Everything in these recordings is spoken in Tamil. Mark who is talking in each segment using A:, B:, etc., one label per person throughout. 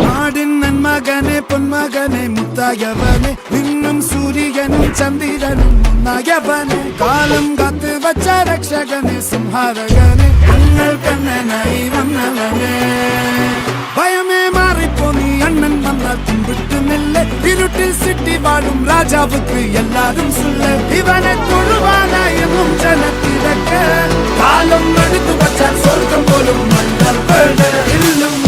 A: நாடின் நன்மகனே பொன்மகனே முத்தாயவனே விண்ணும் சூரியனும் சந்திரனும் முன்னாயவனே காலம் காத்து வச்ச ரக்ஷகனே சிம்ஹாரகனே கண்ணல் கண்ணனை வந்தவனே பயமே மாறிப்போ நீ அண்ணன் வந்தால் கும்பிட்டு நெல்ல இருட்டில் சிட்டி வாழும் ராஜாவுக்கு எல்லாரும் சொல்ல இவனை தொழுவானாயும் ஜனத்திறக்க காலம் எடுத்து வச்சால் சொர்க்கம் போலும் மன்னர் இல்லும்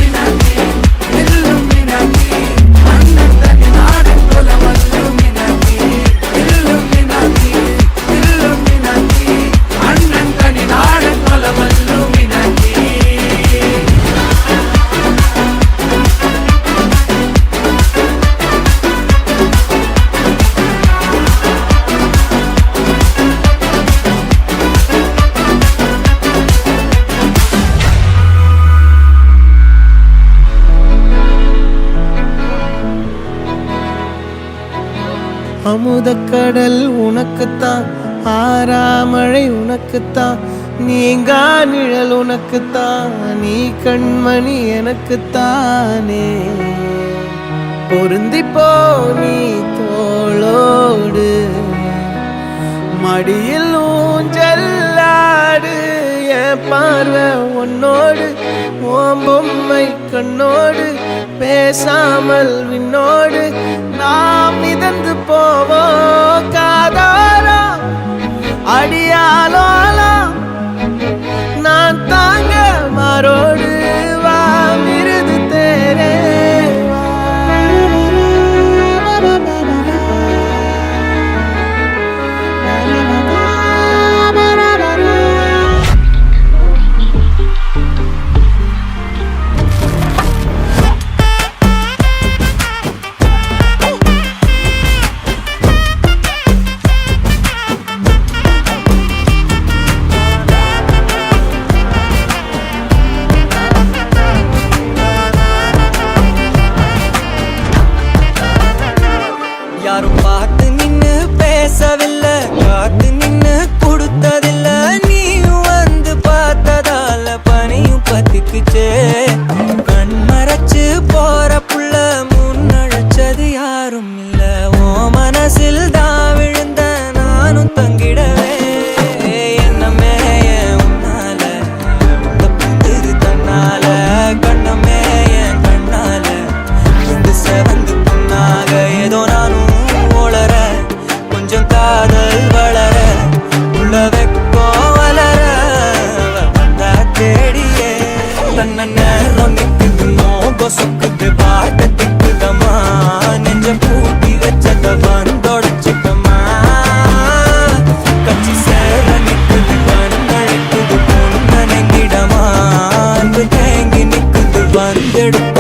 B: அமுதக்கடல் உனக்குத்தான், ஆறாமழை உனக்குத்தான், நீங்கா நிழல் உனக்குத்தான், நீ கண்மணி எனக்குத்தானே. பொருந்திப்போ நீ தோளோடு மடியில் ஊஞ்சல்லாடு, என் பார்வை உன்னோடு ஓம் பொம்மை கண்ணோடு பேசாமல் விண்ணோடு நாம் மிதந்து போவோம் காதாரா அடியாலோலா நான் தாங்க மாறோடு வா மிருது தேரே
C: யாரும் பார்த்து நின்னு பேசவில்லை, காத்து நின்னு கொடுத்ததில்ல, நீயும் வந்து பார்த்ததால பனியும் பத்திக்குச்சே. கண் மறைச்சு போற புள்ள முன்னழைச்சது யாரும் இல்ல, ஓ மனசில் தான் விழுந்த நானும் தங்கிடவே. என்னமே உன்னால தப்புது தன்னால, கண்ணமே என் கண்ணால வந்து செவந்து புண்ணாக ஏதோ நானும் காதல் வளர உள்ள வெக்கோ வளர வந்தா தேடியே. தன்ன நேரம் நிக்குது மோக சொக்குது பாட்ட திக்குதமா, நெஞ்ச பூட்டி வச்சத வந்தொடச்சுக்கமா. கட்சி சேர நிக்குது கண்ணழைக்குது பொண்ண நெங்கிடமா, அன்பு தேங்கி நிக்குது வந்தெடுத்து